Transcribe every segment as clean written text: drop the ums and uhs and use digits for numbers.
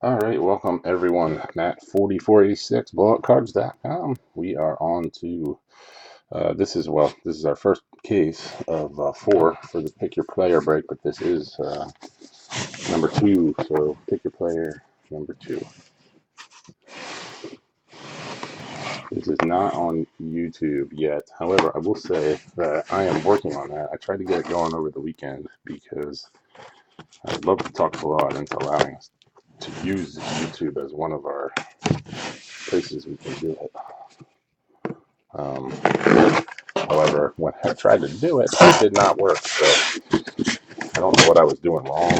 All right, welcome everyone. Matt4486, blowoutcards.com. We are on to this is our first case of four for the pick your player break, but this is number two. So pick your player number two. This is not on YouTube yet. However, I will say that I am working on that. I tried to get it going over the weekend because I'd love to talk the law into allowing us to use YouTube as one of our places we can do it. However, when I tried to do it, it did not work. So I don't know what I was doing wrong.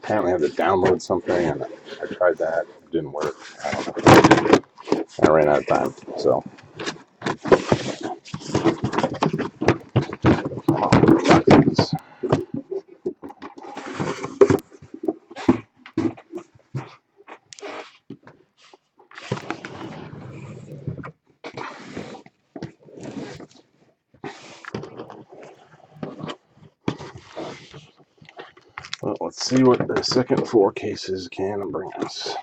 Apparently, I had to download something, and I tried that. It didn't work. I don't know. I ran out of time. So, well, let's see what the second four cases can bring us.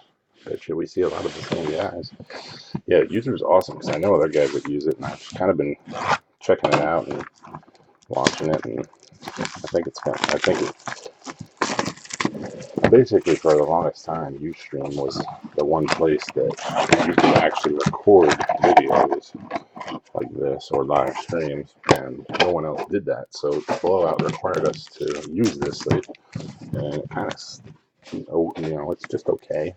Bet you we see a lot of the same guys. Yeah, user's awesome because I know other guys that use it, and I've kind of been checking it out and watching it, and I think it's kind of, I think it, basically for the longest time, Ustream was the one place that you could actually record videos like this or live streams, and no one else did that. So Blowout required us to use this site, and it kind of, it's just okay.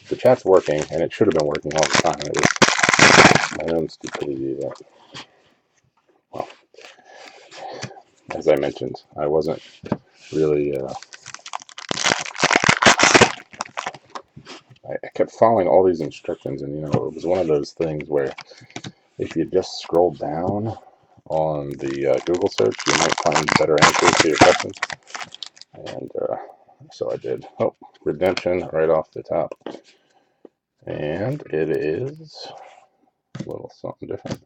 The chat's working, and it should have been working all the time. It was my own stupidity that, well, as I mentioned, I wasn't really. I kept following all these instructions, and it was one of those things where if you just scroll down on the Google search, you might find better answers to your questions. And so I did. Oh, redemption right off the top. And it is a little something different.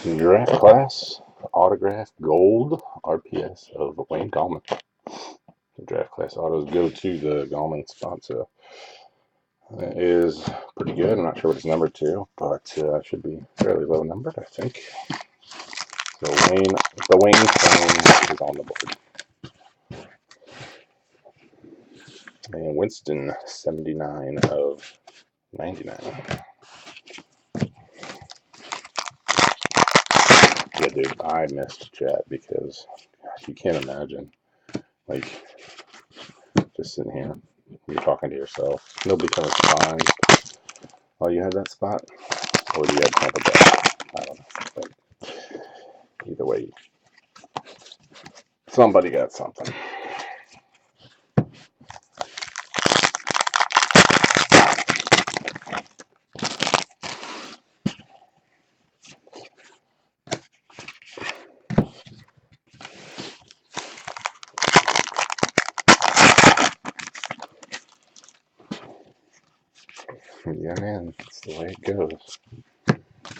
Draft class, autograph gold, RPS of Wayne Gallman. The draft class autos go to the Gallman spot, so that is pretty good. I'm not sure what it's numbered to, but it should be fairly low numbered, I think. So the Wayne train is on the board. And Winston, 79 of 99. Yeah, dude, I missed chat because, gosh, you can't imagine, like, just sitting here, you're talking to yourself. Nobody comes behind. Oh, you had that spot? Or do you have Tampa Bay? I don't know. But either way, somebody got something. Yeah, man, that's the way it goes.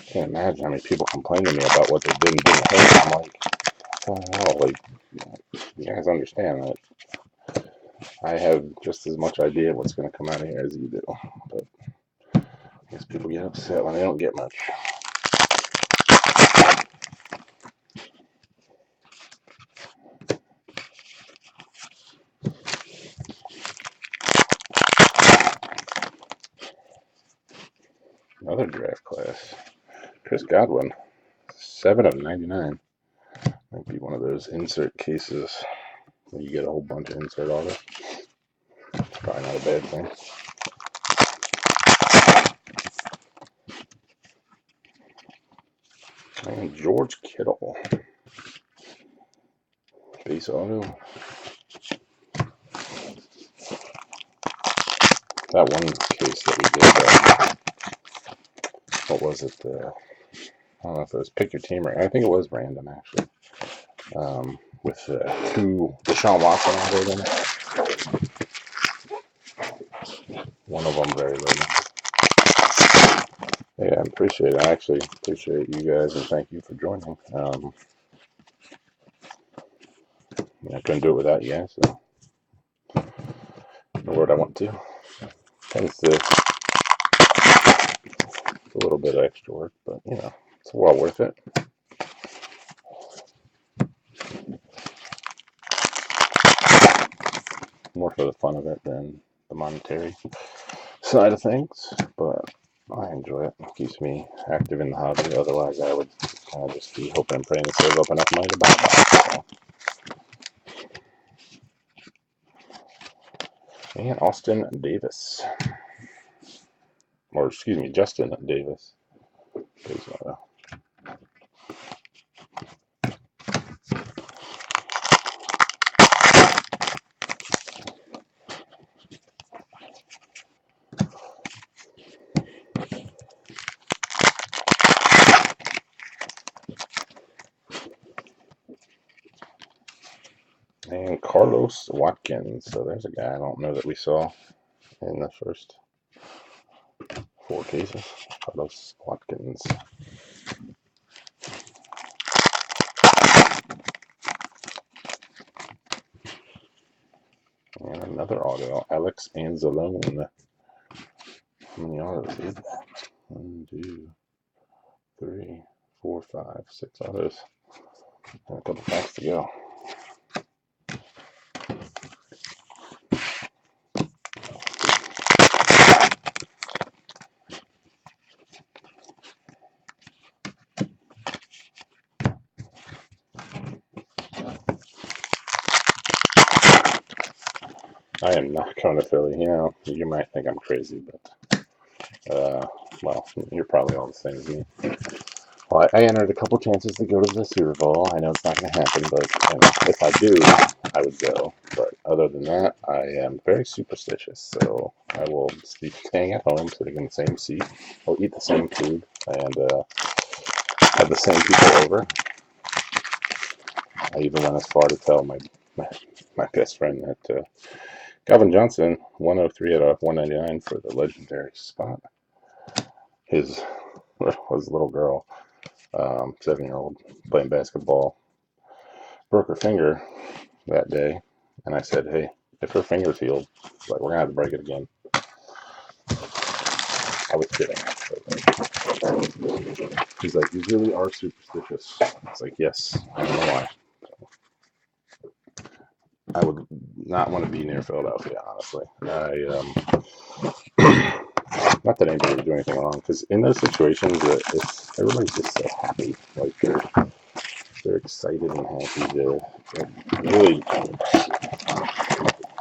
Can't imagine how many people complain to me about what they didn't hurt. I'm like, what the hell? Like, you guys understand that I have just as much idea what's going to come out of here as you do. But I guess people get upset when they don't get much. Another draft class. Chris Godwin, 7 of 99. Might be one of those insert cases where you get a whole bunch of insert autos. It's probably not a bad thing. And George Kittle, base auto. That one case that we did, what was it? I don't know if it was pick your team or I think it was random actually. With two Deshaun Watson added in it. One of them very low. Yeah, I appreciate it. I actually appreciate you guys and thank you for joining. I couldn't do it without you guys, so the word I want to. Tends to a little bit of extra work, but you know, it's well worth it. More for the fun of it than the monetary side of things, but I enjoy it. It keeps me active in the hobby. Otherwise, I would kind of just be hoping and praying to save up enough money to buy a box. So. And Austin Davis, or excuse me, Justin Davis. And Carlos Watkins. So there's a guy I don't know that we saw in the first 4 cases. Carlos Watkins. And another auto, Alex Anzalone. How many autos is that? 1, 2, 3, 4, 5, 6 autos. And a couple packs to go. I am not going to Philly. You know, you might think I'm crazy, but well, you're probably all the same as me. Well, I entered a couple chances to go to the Super Bowl. I know it's not going to happen, but you know, if I do, I would go. But other than that, I am very superstitious, so I will be staying at home, sitting in the same seat. I'll eat the same food and have the same people over. I even went as far to tell my best friend that Calvin Johnson, 103 out of 199 for the legendary spot. His little girl, 7-year-old, playing basketball, broke her finger that day, and I said, hey, if her finger's healed, like, we're gonna have to break it again. I was kidding. He's like, you really are superstitious. It's like, yes, I don't know why. I would not want to be near Philadelphia, honestly. Not that anybody would do anything wrong, because in those situations, everybody's just so happy. Like, they're excited and happy. They're really,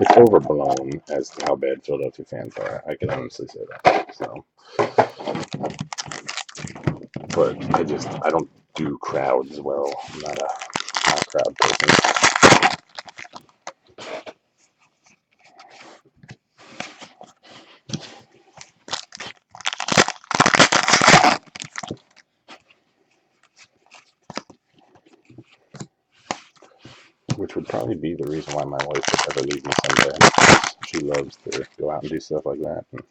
it's overblown as to how bad Philadelphia fans are. I can honestly say that. So, but I don't do crowds well. I'm not a crowd person. Which would probably be the reason why my wife would ever leave me someday. She loves to go out and do stuff like that. And,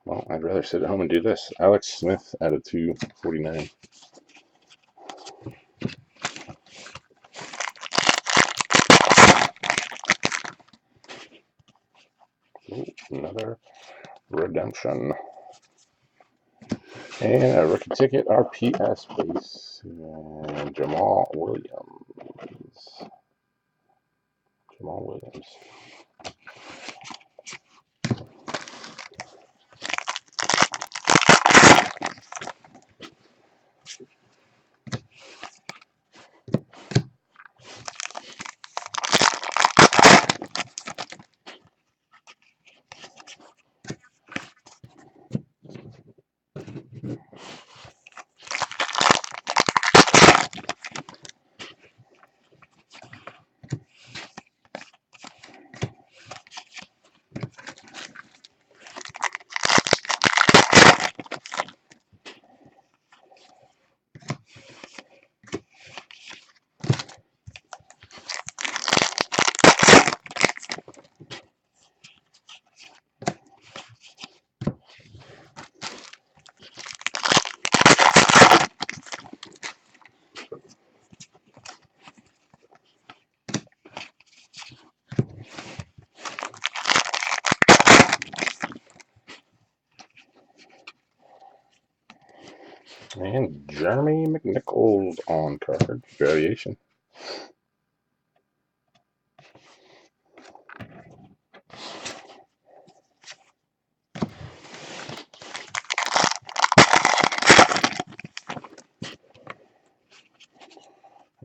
well, I'd rather sit at home and do this. Alex Smith out of 249. Ooh, another redemption. And a rookie ticket, RPS base, and Jamal Williams. And Jeremy McNichols on card variation.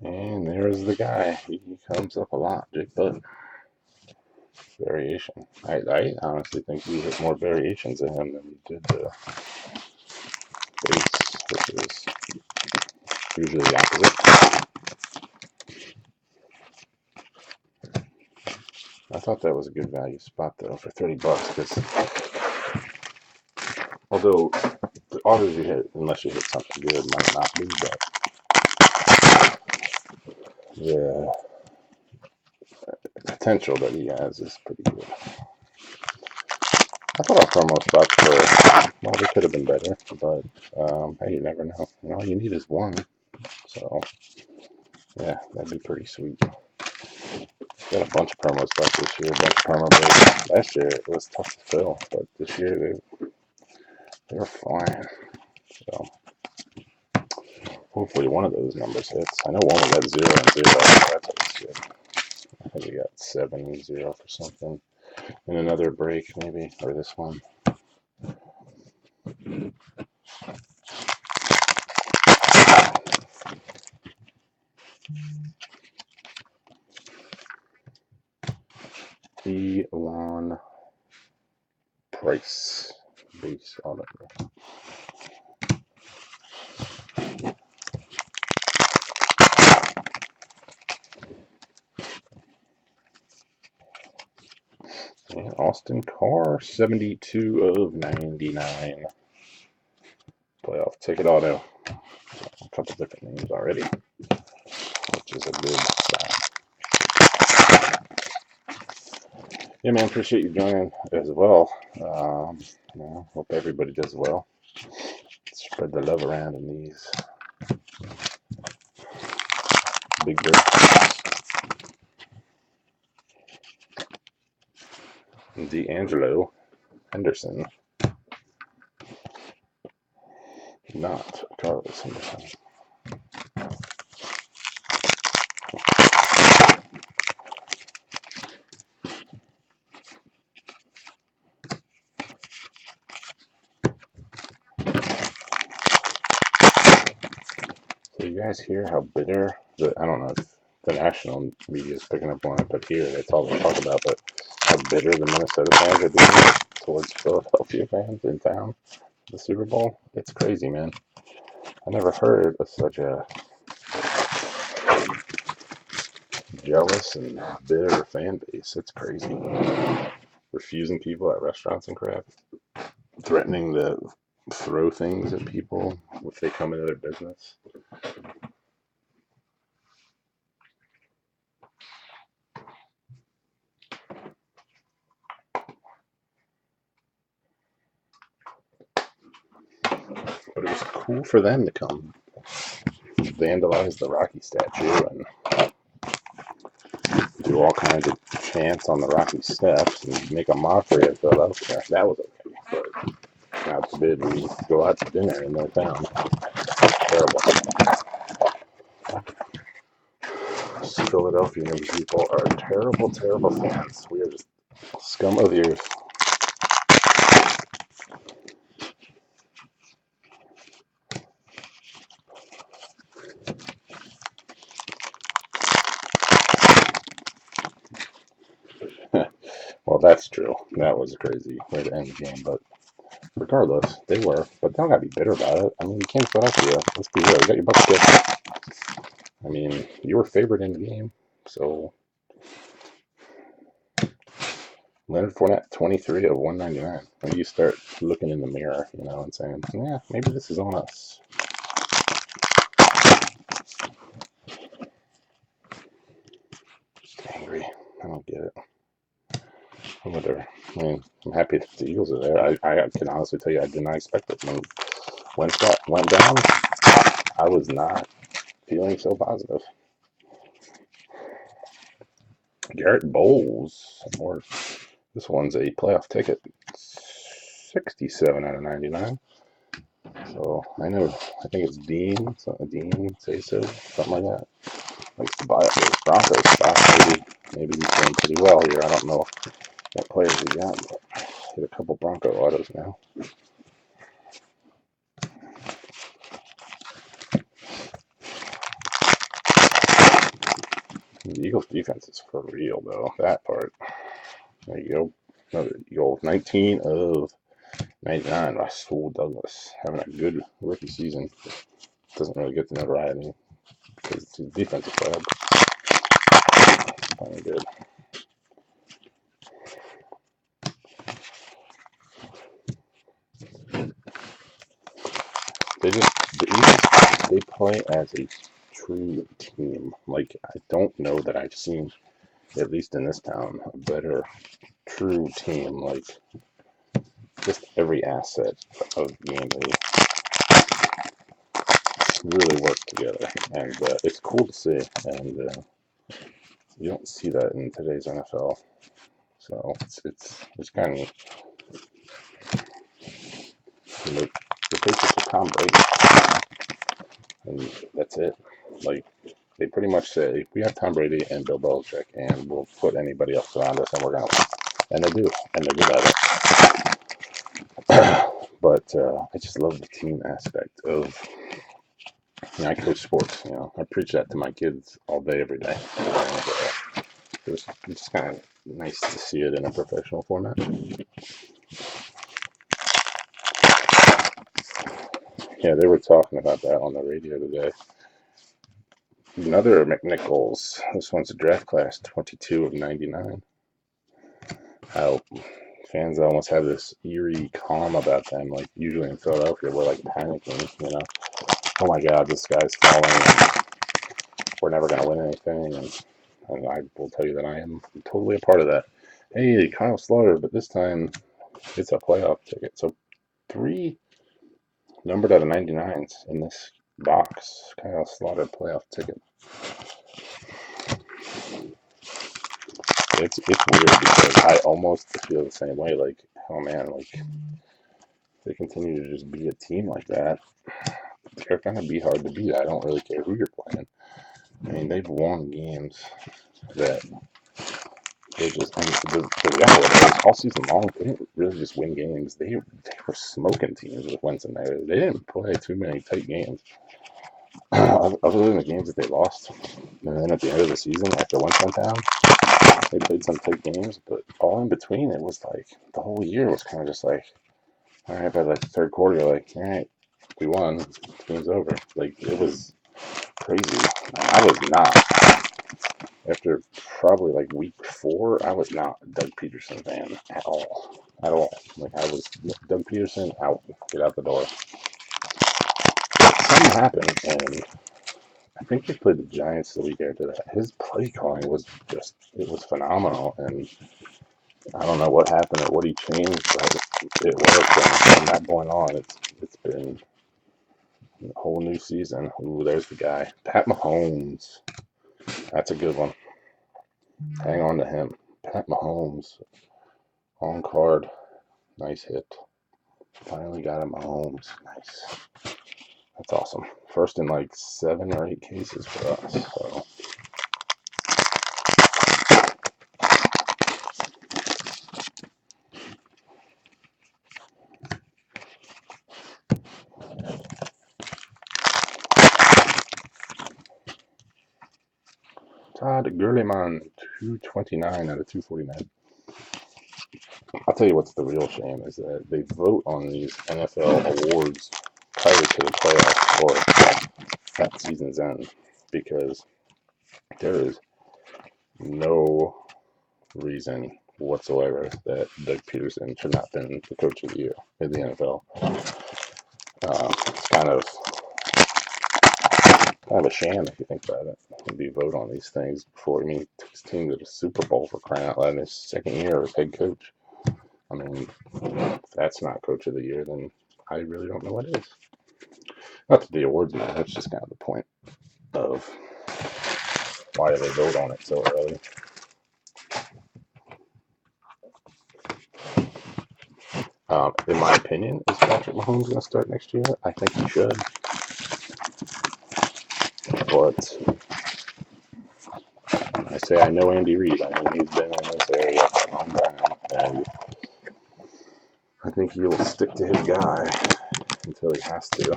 And there's the guy. He comes up a lot, Jake Butt. Variation. I honestly think we hit more variations in him than we did the base, which is usually the opposite. I thought that was a good value spot though for 30 bucks, because although the autos you hit, unless you hit something good, might not be, but the potential that he has is pretty good. I thought our promo spots were, well, they could have been better, but hey, you never know. All you need is one, so yeah, that'd be pretty sweet. Got a bunch of promo spots this year, a bunch of promo breaks. Last year it was tough to fill, but this year they were flying. So hopefully one of those numbers hits. I know one we got 0 and 0. That's always good. I think we got 7 0 for something. And another break maybe, or this one. Elon Price base auto. And Austin Carr, 72 of 99. Playoff ticket auto. A couple different names already, which is a good sign. Yeah, man, appreciate you joining as well. Hope everybody does well. Spread the love around in these big breaks. D'Angelo Henderson, not Carlos Henderson. So you guys hear how bitter I don't know if the national media is picking up on it, but here that's all they talk about, but how bitter the Minnesota fans are being towards Philadelphia fans in town. The Super Bowl, it's crazy, man. I never heard of such a jealous and bitter fan base. It's crazy. Refusing people at restaurants and crap, threatening to throw things at people if they come into their business. But it was cool for them to come vandalize the Rocky statue and do all kinds of chants on the Rocky steps and make a mockery of Philadelphia. That was okay. But God forbid we go out to dinner in their town. Terrible. Philadelphia people are terrible, terrible fans. We are just scum of the earth. Well, that's true. That was a crazy way to end the game, but regardless, they were. But they don't gotta be bitter about it. I mean, you came to Philadelphia. Let's be real. You got your butt kicked. I mean, you were favored in the game, so Leonard Fournette, 23 of 199. When you start looking in the mirror, and saying, yeah, maybe this is on us. Just angry. I don't get it. Whatever. I mean, I'm happy that the Eagles are there. I can honestly tell you, I did not expect it. When Wentz went down, I was not feeling so positive. Garrett Bowles, or this one's a playoff ticket, 67 out of 99. So I think it's Dean say so, something like that. Likes to buy up those Broncos stock. Maybe he's doing pretty well here. I don't know what players he got, but hit a couple Bronco autos now. The Eagles defense is for real though. That part. There you go. Another Eagle. 19 of 99. Rasul Douglas having a good rookie season. Doesn't really get the notoriety because it's his defensive side. Playing good. The Eagles, they play as a true team. Like, I don't know that I've seen, at least in this town, a better true team. Like, just every asset of the game, they really work together, and it's cool to see. And you don't see that in today's NFL, so it's kind of neat. The Patriots are Tom Brady, and that's it. Like, they pretty much say, we have Tom Brady and Bill Belichick, and we'll put anybody else around us, and we're gonna win. And they do, and they're good at it. But I just love the team aspect of. I coach sports. I preach that to my kids all day, every day. And, it's just kind of nice to see it in a professional format. Yeah, they were talking about that on the radio today. Another McNichols. This one's a draft class, 22 of 99. How fans almost have this eerie calm about them. Like, usually in Philadelphia, we're like panicking, Oh my God, this guy's falling, and we're never going to win anything. And I will tell you that I am totally a part of that. Hey, Kyle Slaughter, but this time it's a playoff ticket. So 3 numbered out of 99s in this box. Kyle Slaughter playoff ticket. It's weird because I almost feel the same way. Like, oh man, like, they continue to just be a team like that, they're going to be hard to beat. I don't really care who you're playing. I mean, they've won games that they just, the reality is, all season long, they didn't really just win games. They were smoking teams with Winston there. They didn't play too many tight games. Other than the games that they lost. And then at the end of the season, after Winston went down, they played some tight games, but all in between, it was like, the whole year was kind of just like, all right, by the third quarter, you're like, all right, we won, game's over. Like, it was crazy. I was not. After probably like week 4, I was not a Doug Peterson fan at all. At all. Like, I was Doug Peterson, out. Get out the door. But something happened, and I think they played the Giants the week after that. His play calling was just, it was phenomenal, and I don't know what happened or what he changed, but it worked, and from that point on, it's been a whole new season. Ooh, there's the guy. Pat Mahomes. That's a good one. Hang on to him. Pat Mahomes. On card. Nice hit. Finally got him Mahomes. Nice. That's awesome. First in like 7 or 8 cases for us. So. Todd Gurleyman, 229 out of 249. I'll tell you what's the real shame is that they vote on these NFL awards prior to the playoffs or that season's end, because there is no reason whatsoever that Doug Peterson should not have been the coach of the year in the NFL. It's kind of a sham if you think about it. We vote on these things before. I mean, he took his team to the Super Bowl, for crying out loud, in his second year as head coach. I mean, if that's not coach of the year, then I really don't know what is. Not that the awards matter, that's just kind of the point of why do they vote on it so early. In my opinion, is Patrick Mahomes going to start next year? I think he should. But I say I know Andy Reid. I mean, he's been in this area for a long time, and I think he will stick to his guy until he has to,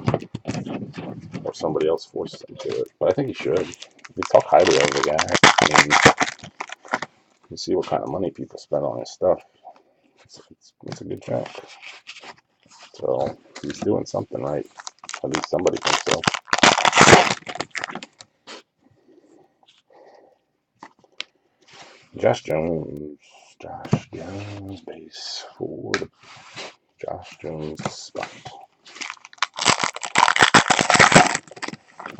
or somebody else forces him to it. But I think he should. We talk highly of the guy. I mean, you see what kind of money people spend on his stuff. It's a good check. So he's doing something right. At least somebody thinks so. Josh Jones, base for the Josh Jones spot.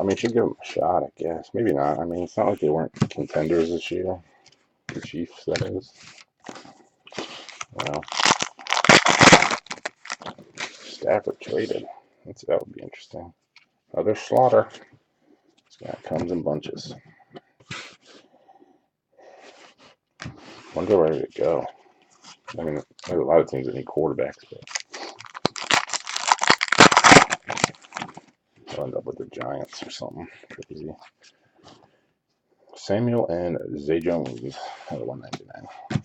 I mean, should give him a shot, I guess. Maybe not. I mean, it's not like they weren't contenders this year. The Chiefs, that is. Well, Stafford traded. That would be interesting. Another slaughter. This guy comes in bunches. Wonder where to go. I mean, there's a lot of teams that need quarterbacks, but they'll end up with the Giants or something crazy. Samuel and Zay Jones at $199.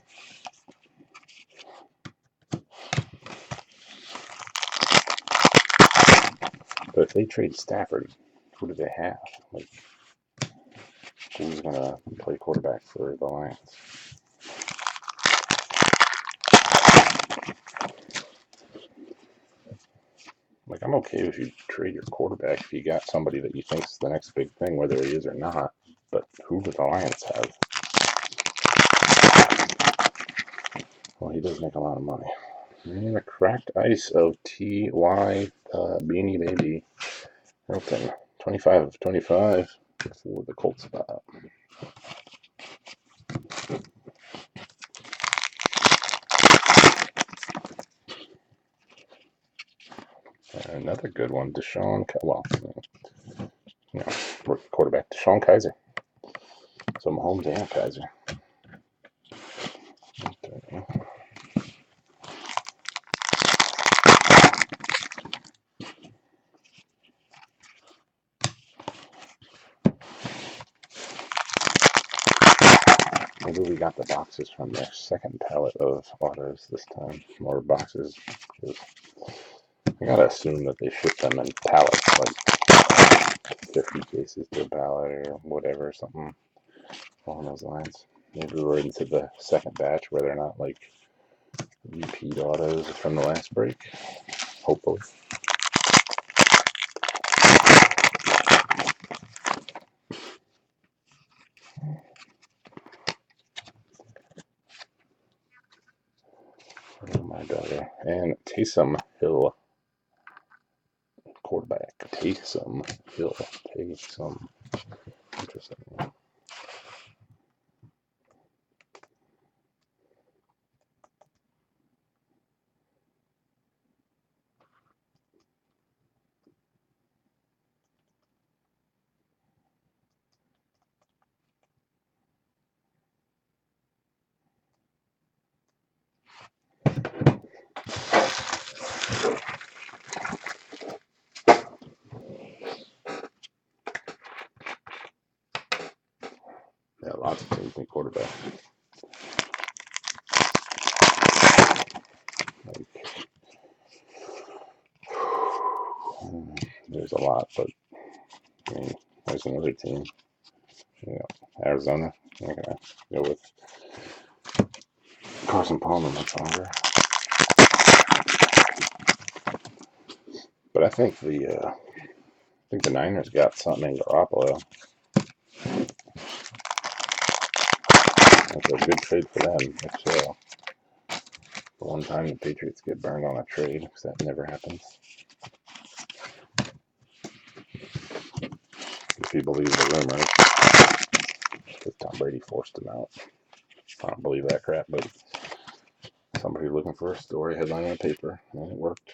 But if they trade Stafford, who do they have? Like, who's gonna play quarterback for the Lions? Like, I'm okay if you trade your quarterback if you got somebody that you think's the next big thing, whether he is or not. But who do the Lions have? Well, he does make a lot of money. And a cracked ice of T.Y. Beanie Baby Hilton. 25 of 25 for the Colts spot. Another good one, rookie quarterback, Deshaun Kaiser. So Mahomes and Kaiser. Okay. Maybe we got the boxes from their second pallet of autos this time, more boxes. I gotta assume that they ship them in pallets, like 50 cases per pallet or whatever, something along those lines. Maybe we're into the second batch where they're not like repeat autos from the last break. Hopefully. Oh my daughter. And Taysom Hill. Quarterback. Taysom Hill. Taysom. Interesting. Yeah, lots of teams need quarterback. There's a lot, but I mean, there's another team. Arizona. I'm gonna go with Carson Palmer much longer. But I think the Niners got something in Garoppolo. That's a good trade for them, if so. The one time the Patriots get burned on a trade, because that never happens. If you believe the rumors, because Tom Brady forced him out. I don't believe that crap, but somebody looking for a story headline in the paper, and it worked.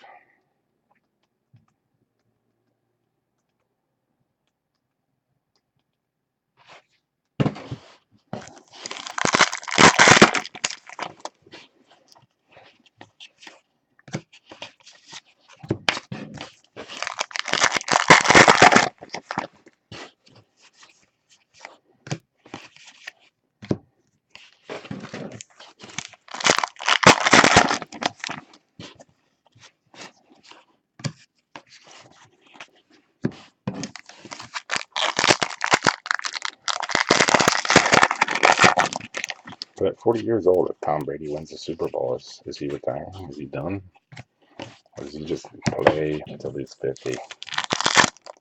at 40 years old, if Tom Brady wins the Super Bowl, is he retiring? Is he done? Or does he just play until he's 50? I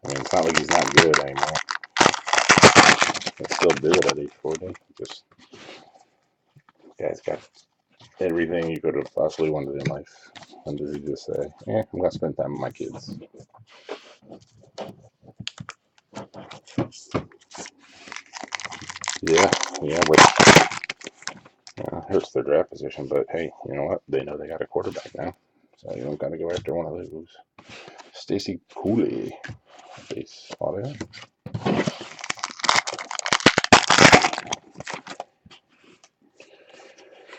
mean, it's not like he's not good anymore. He'll still do it at age 40. Just, guy's got everything you could have possibly wanted in life. And does he just say, I'm going to spend time with my kids? Yeah, which hurts their draft position, but hey, you know what? They know they got a quarterback now, so you don't got to go after one of those. Stacy Cooley, base audio.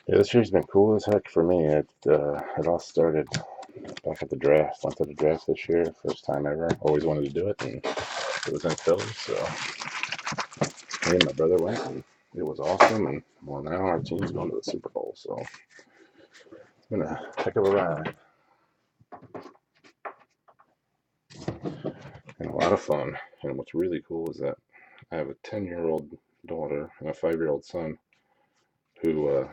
Yeah, this year's been cool as heck for me. It all started back at the draft. Went to the draft this year, first time ever. Always wanted to do it, and it was in Philly, so me and my brother went, and it was awesome. And well, now our team's going to the Super Bowl, so it's been a heck of a ride and a lot of fun. And what's really cool is that I have a 10-year-old daughter and a 5-year-old son who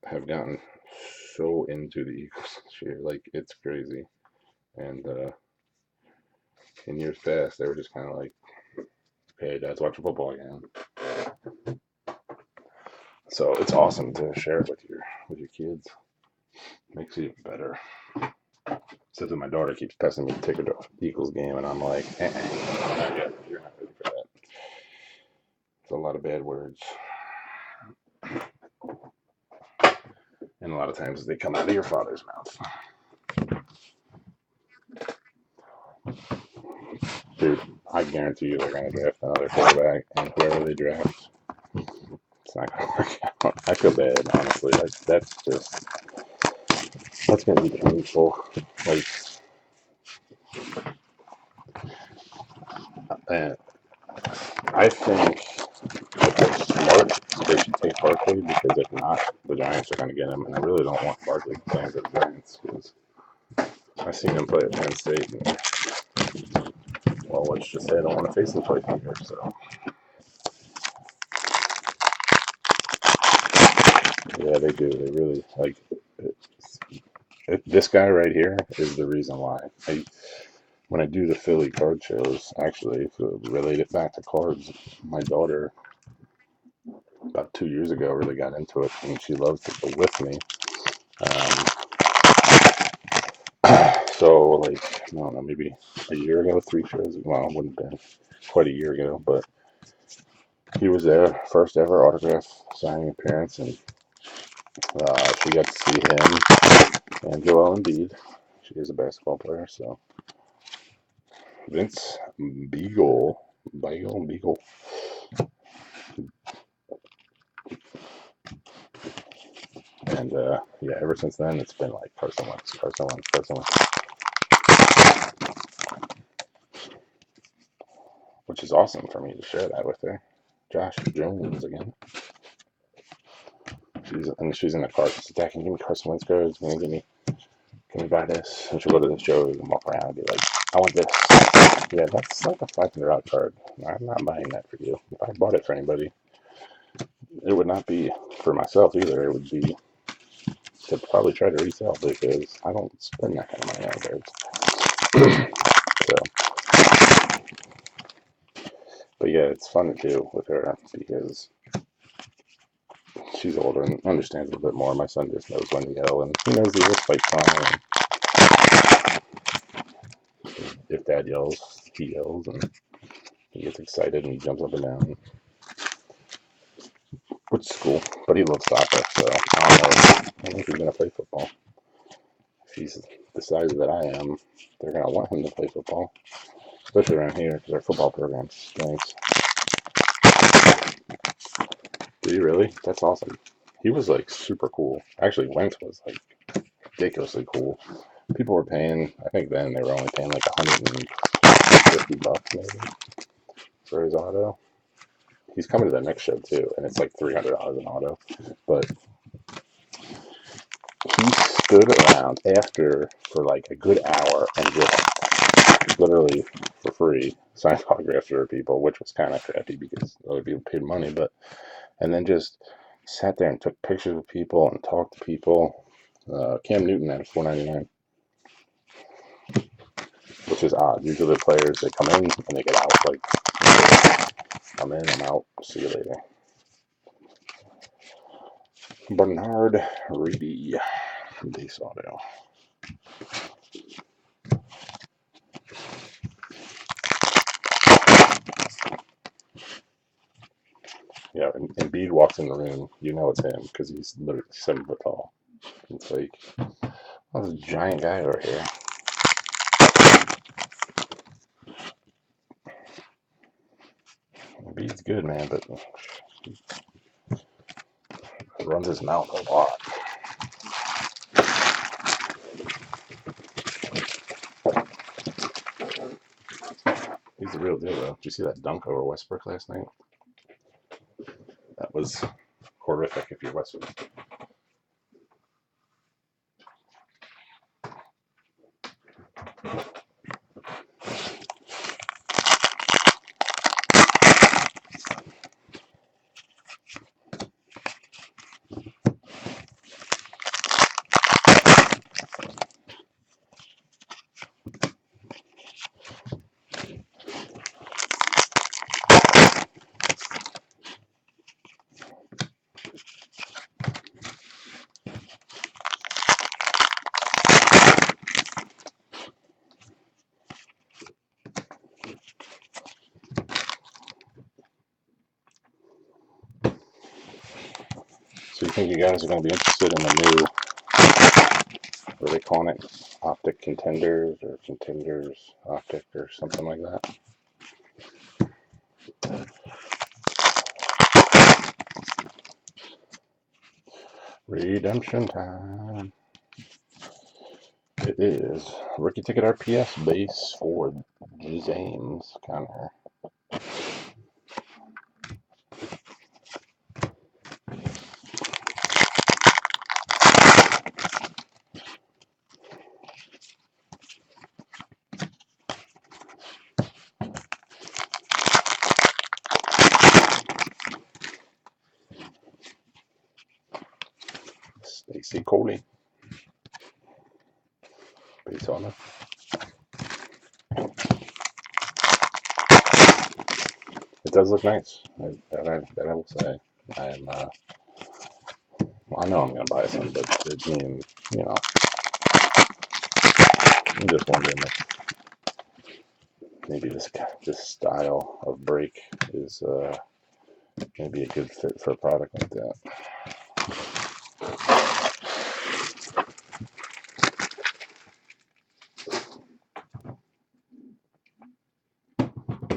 have gotten so into the Eagles this year. Like, it's crazy. And in years past, they were just kind of like, "Hey, Dad's watching football again." So it's awesome to share it with your kids. Makes it better. Except that my daughter keeps pressing me to take her to the Eagles game, and I'm like, not yet. You're not ready for that. It's a lot of bad words. And a lot of times they come out of your father's mouth. Dude, I guarantee you they're going to draft another quarterback, and whoever they draft, it's not going to work out. I feel bad, honestly. Like, that's going to be painful. Like, and I think if they're smart, they should take Barkley, because if not, the Giants are going to get him, and I really don't want Barkley playing for the Giants, because I've seen him play at Penn State, and, well, let's just say I don't want to face him twice a year, so. Yeah, they do. They really, like, this guy right here is the reason why. When I do the Philly card shows, actually, to relate it back to cards, my daughter, about 2 years ago, really got into it, and she loves to go with me. So, like, I don't know, maybe a year ago, 3 shows, well, it wouldn't have been quite a year ago, but he was there, first ever autograph signing appearance, and she got to see him and Joel Embiid. She is a basketball player, so Vince Beagle. And yeah, ever since then, it's been like Carson Wentz. Which is awesome for me to share that with her. Josh Jones again. She's in the car. She's like, "Dad, can you give me Carson Wentz cards? Can you buy this?" And she'll go to the show and walk around and be like, "I want this." Yeah, that's like a $500 card. I'm not buying that for you. If I bought it for anybody, it would not be for myself either. It would be to probably try to resell, because I don't spend that kind of money on cards. So, but yeah, it's fun to do with her because she's older and understands a little bit more. My son just knows when to yell, and he knows the other fight fine. If Dad yells, he yells, and he gets excited and he jumps up and down, which is cool. But he loves soccer, so I don't think he's gonna play football. If he's the size that I am, they're gonna want him to play football, especially around here, because our football program stinks. Did he really? That's awesome. He was like super cool. Actually, Wentz was like ridiculously cool. People were paying, I think then they were only paying like $150 maybe for his auto. He's coming to the next show too, and it's like $300 an auto. But he stood around after for like a good hour and just literally for free signed autographs for people, which was kind of crappy because other people paid money. But and then just sat there and took pictures with people and talked to people. Cam Newton at $4.99, which is odd. Usually the players, they come in and they get out. Like, I'm in, I'm out, see you later. Bernard Reedy, base auto. Yeah, and Embiid walks in the room, you know it's him because he's literally 7 foot tall. It's like, oh, this giant guy over here. Embiid's good, man, but he runs his mouth a lot. He's the real deal, though. Did you see that dunk over Westbrook last night? That was horrific if you're Westbrook. So you think you guys are going to be interested in the new, what are they calling it, Optic Contenders or Contenders Optic or something like that? Redemption time. It is rookie ticket RPS base for James Conner. Stacy Coley. Base on it. It does look nice. That I will say. I'm well, I know I'm gonna buy some, but it means, you know, I'm just wondering if maybe this style of break is maybe a good fit for a product like that.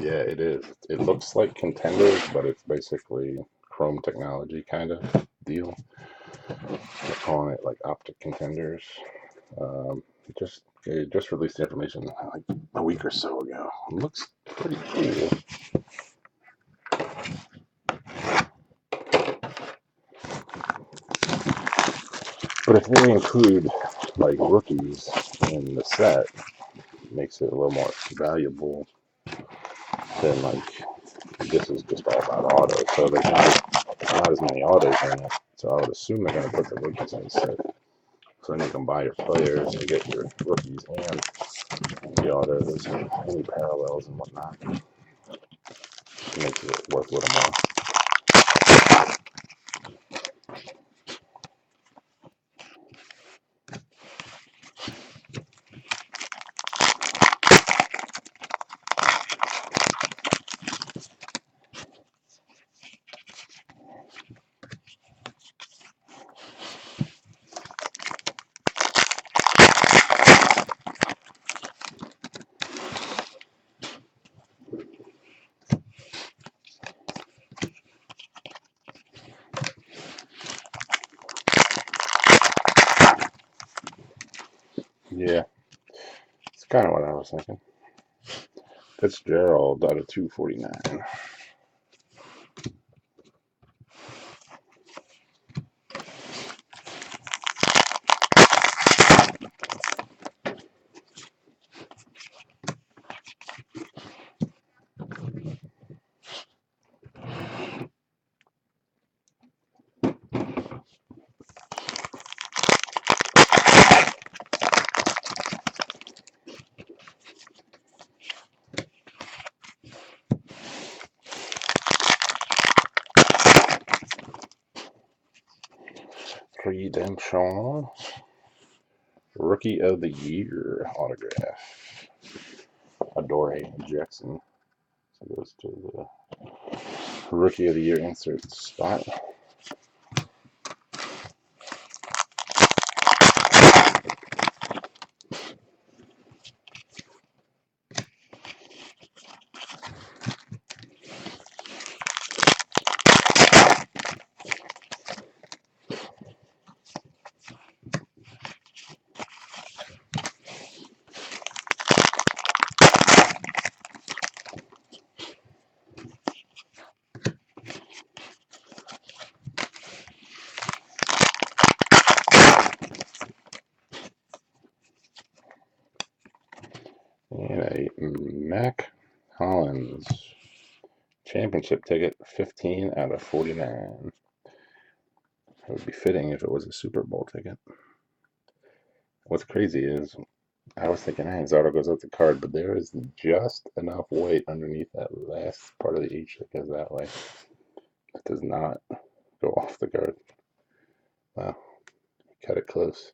Yeah, it is. It looks like Contenders, but it's basically Chrome technology kind of deal. They're calling it like Optic Contenders. It just released the information like a week or so ago. It looks pretty cool. But if they include like rookies in the set, it makes it a little more valuable than like this is just all about autos. So there's not as many autos in it. So I would assume they're going to put the rookies in the set. So then you can buy your players and get your rookies and the autos and any parallels and whatnot. It makes it worth a little more. Yeah, it's kind of what I was thinking. Fitzgerald out of 249. Redemption. Rookie of the Year autograph. Adoree Jackson. So it goes to the Rookie of the Year insert spot. And a Mac Hollins championship ticket, 15 out of 49. It would be fitting if it was a Super Bowl ticket. What's crazy is, I was thinking, his auto goes out the card, but there is just enough weight underneath that last part of the H that goes that way. It does not go off the card. Wow, cut it close.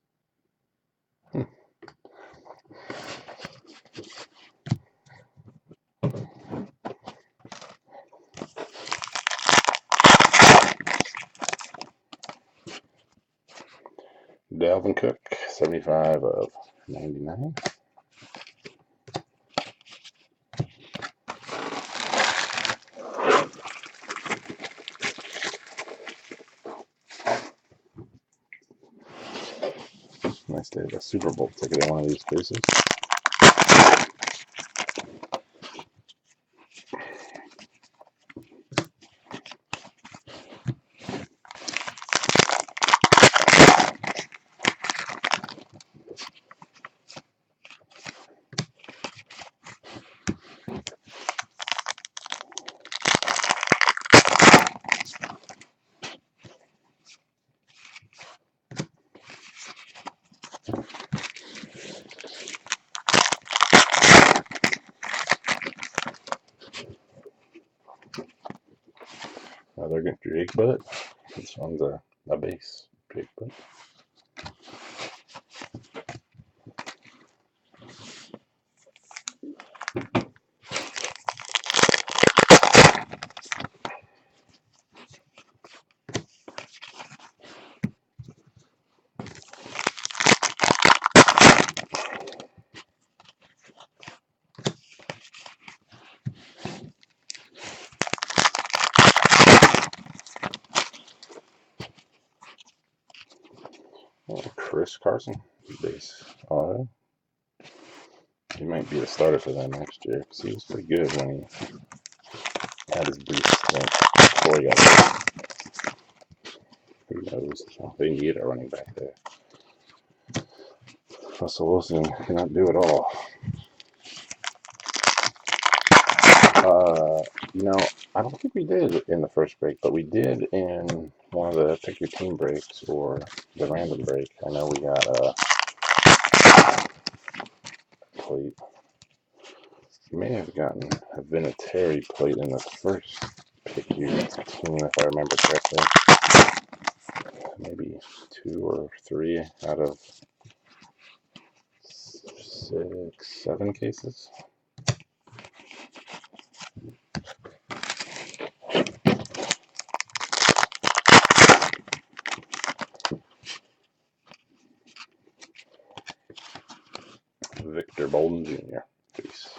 Dalvin Cook, 75 of 99. Nice to have a Super Bowl ticket in one of these cases. Another Jake Butt. This one's a base Jake Butt. Chris Carson, base auto. He might be the starter for them next year because he was pretty good when he had his brief stint before he got hurt. Who knows? They need a running back there. Russell Wilson cannot do it all. I don't think we did in the first break, but we did in one of the pick your team breaks or the random break. I know we got a plate. You may have gotten a Vinatieri plate in the first pick your team, if I remember correctly. Maybe 2 or 3 out of 6, 7 cases. Victor Bolden Jr. Peace.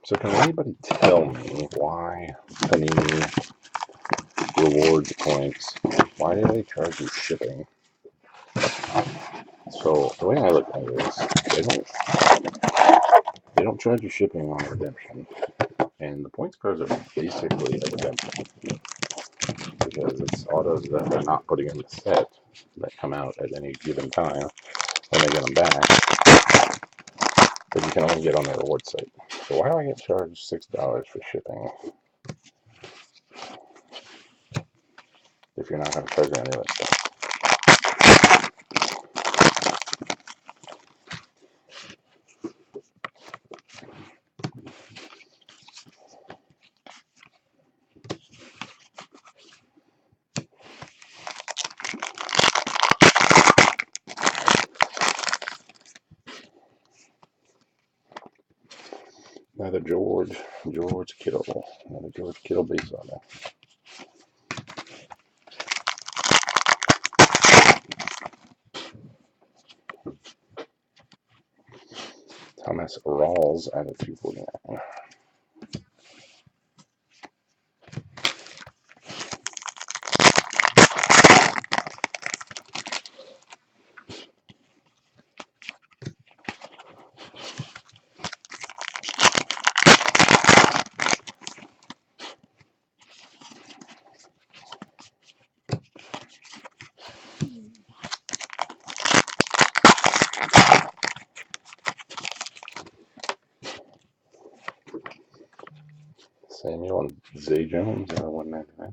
So can anybody tell me why Panini rewards points, why do they charge you shipping? So the way I look at it is they don't charge you shipping on redemption, and the points cards are basically a redemption because it's autos that they're not putting in the set that come out at any given time when they get them back. But you can only get on their reward site. So why do I get charged $6 for shipping if you're not going to charge me any of that stuff? Another George Kittle. Another George Kittle base on there. Thomas Rawls at a 249. Samuel and Zay Jones at a 199.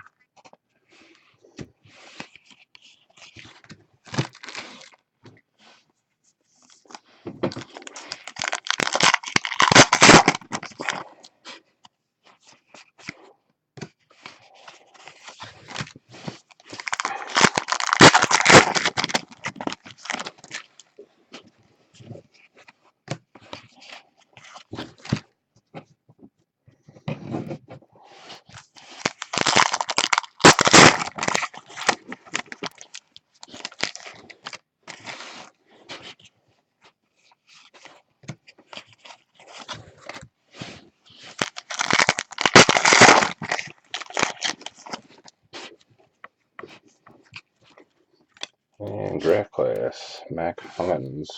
And draft class, Mac Hollins,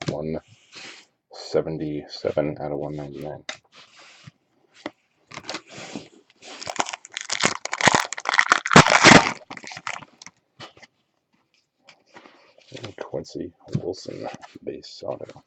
177 out of 199. And Quincy Wilson, base auto.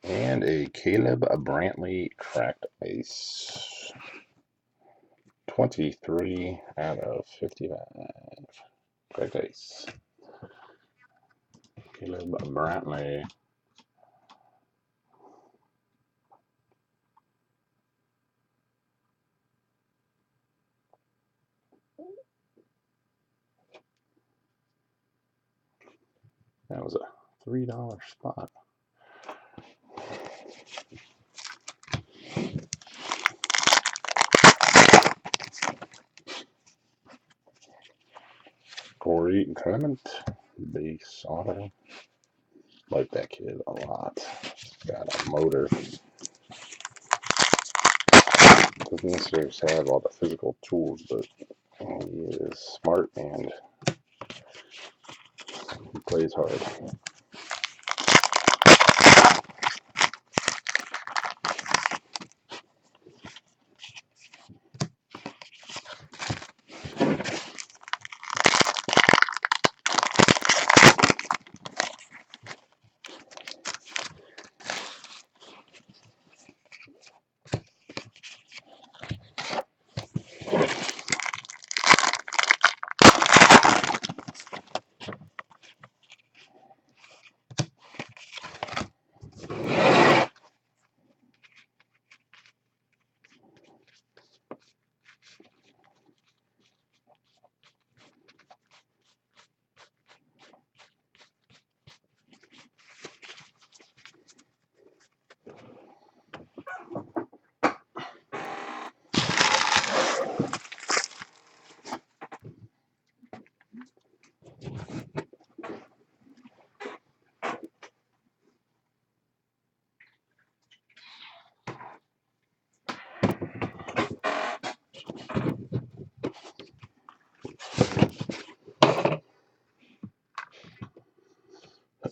And a Caleb Brantley cracked ice. 23 out of 55. Cracked ice. Caleb Brantley. That was a $3 spot. Corey Clement, base auto. Like that kid a lot. Got a motor. Doesn't necessarily have all the physical tools, but he is smart and he plays hard.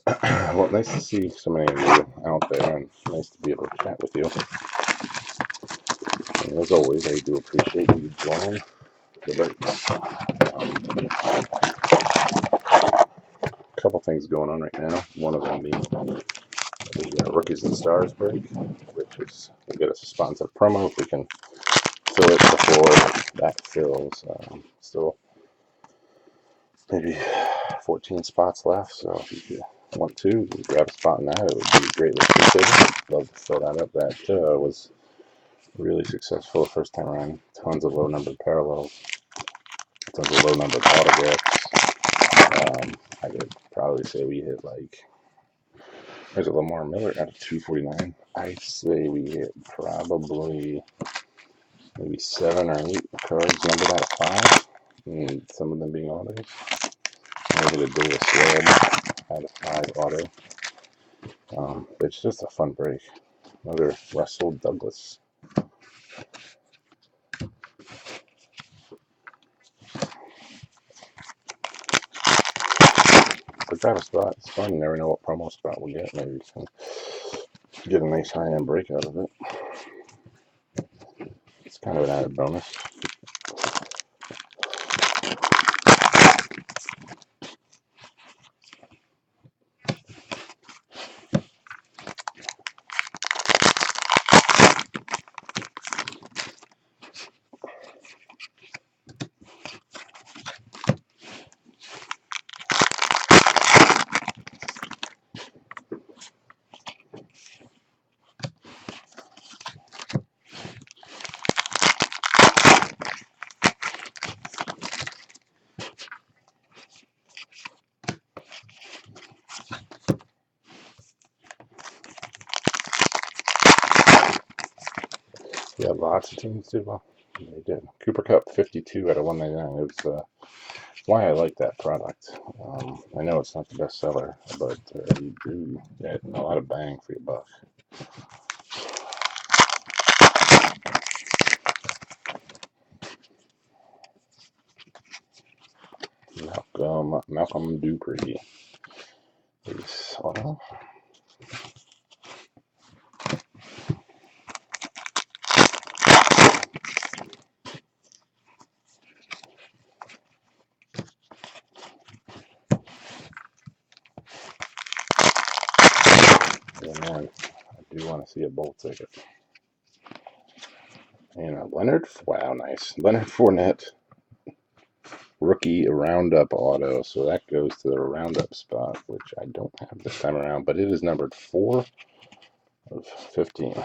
Well, nice to see so many of you out there, and nice to be able to chat with you. And as always, I do appreciate you joining the breaks. A couple things going on right now. One of them being the Rookies and Stars break, which is we'll get us a sponsored promo if we can fill it before that fills. Still maybe 14 spots left, so if you want to grab a spot in that, it would be greatly appreciated. Love to fill that up. That was really successful the first time around. Tons of low numbered parallels, tons of low numbered autographs. I could probably say we hit like, there's a Lamar Miller out of 249. I'd say we hit probably maybe 7 or 8 cards numbered out of 5, and some of them being autos. Maybe the Davis Webb out of 5 auto. It's just a fun break. Another Russell Douglas. So grab a spot. It's fun. You never know what promo spot we'll get. Maybe we can get a nice high-end break out of it. It's kind of an added bonus. Yeah, lots of teams did well. They did. Cooper Cup 52 out of 199. It was why I like that product. I know it's not the best seller, but you do get a lot of bang for your buck. Malcolm Dupree. Base auto. Yeah, man, I do want to see a bowl ticket. And Leonard, wow, nice. Leonard Fournette, rookie roundup auto. So that goes to the roundup spot, which I don't have this time around, but it is numbered 4 of 15. It's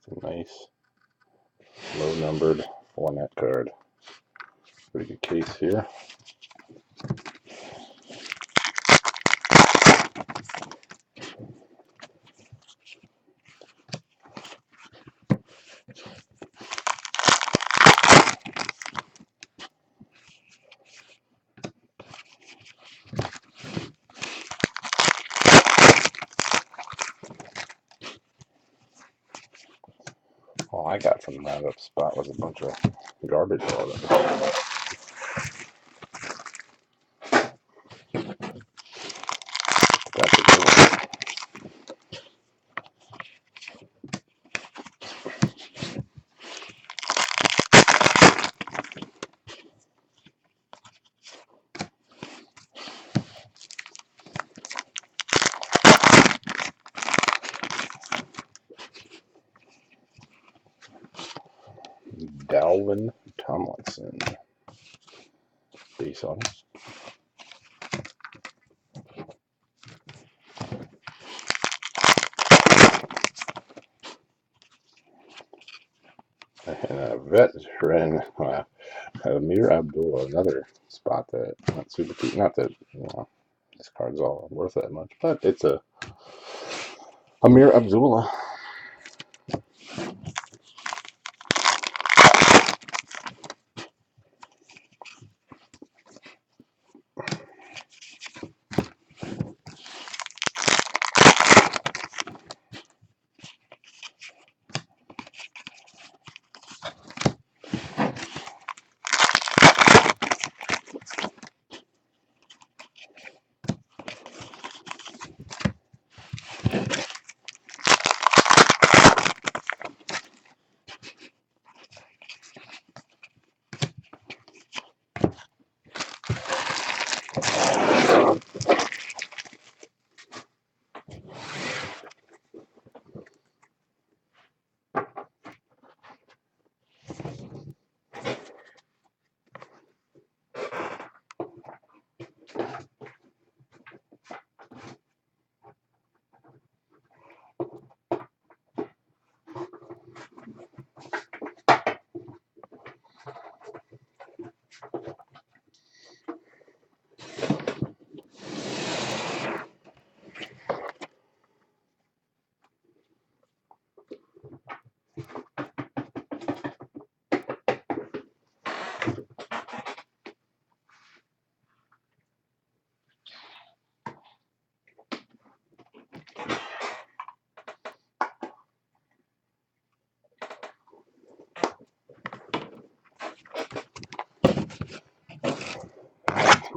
a nice low numbered Fournette card. Pretty good case here. All I got from the roundup spot was a bunch of garbage autos. That's a good one. Dalvin Tomlinson. Base autos. And a veteran, Amir Abdullah, another spot that not super cheap. Not that this card's all worth that much, but it's a Amir Abdullah.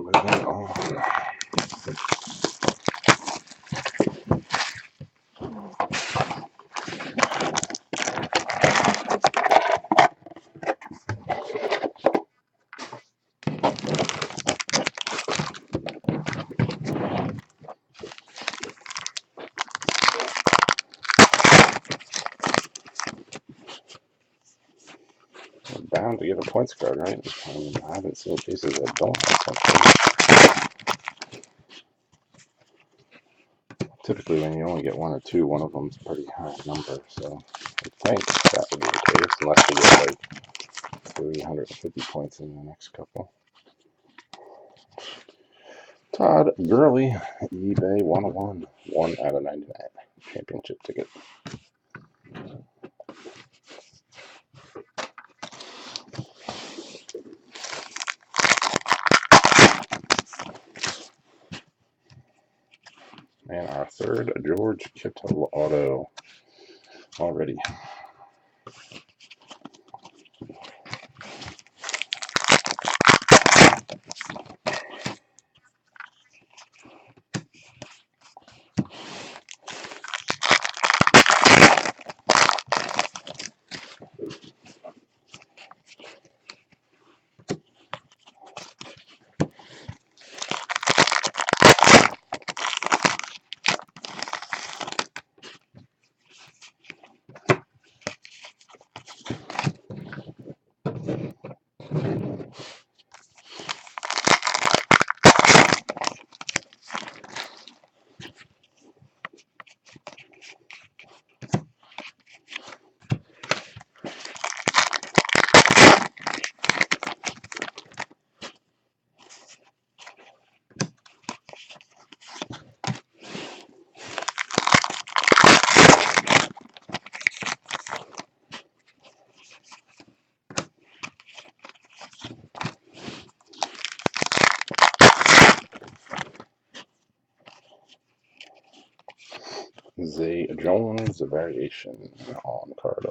Moving on. Bound to get a points card, right? I mean, I haven't seen cases that don't have points cards. Typically, when you only get one or two, one of them's a pretty high number, so I think that would be the case, unless you get like 350 points in the next couple. Todd Gurley, eBay 101, 1 out of 99, championship ticket. And our third George Kittle auto already. Zay Jones, a variation on card.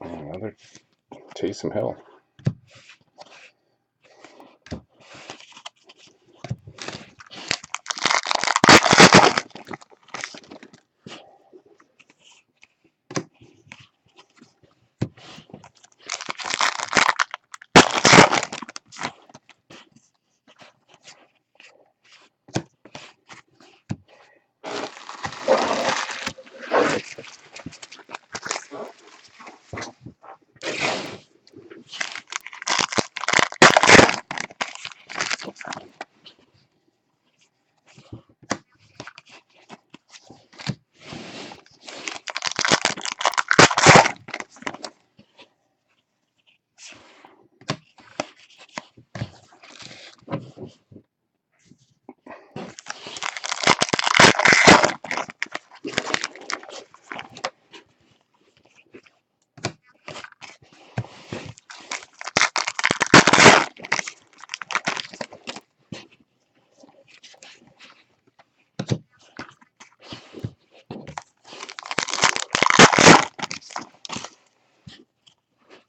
Another Taysom Hill.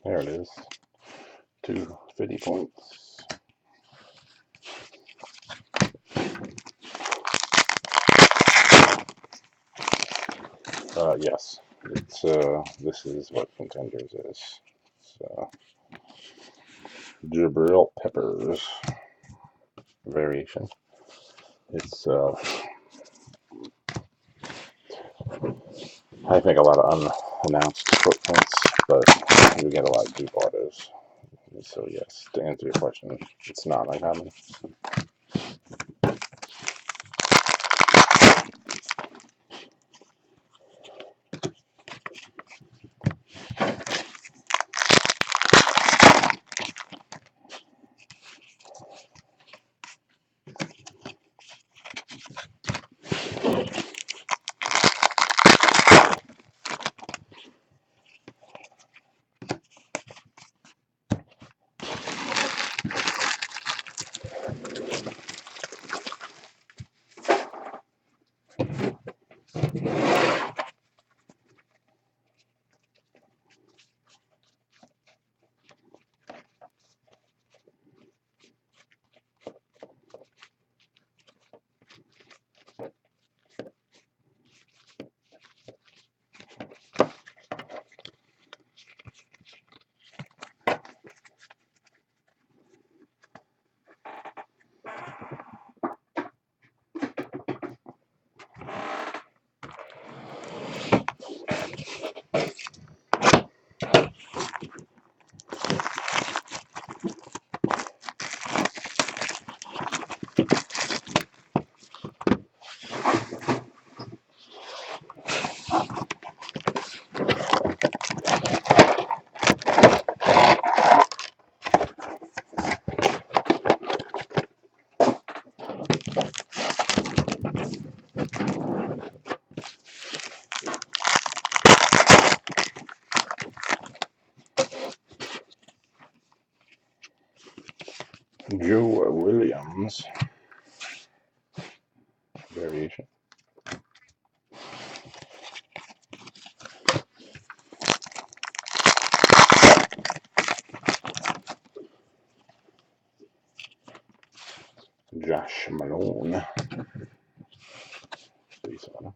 There it is. 250 points. Yes. It's this is what Contenders is. So Jabril Peppers variation. It's I think a lot of unannounced footprints, but we get a lot of deep autos. So yes, to answer your question, it's not uncommon. Joe Williams variation. Josh Malone. Base auto.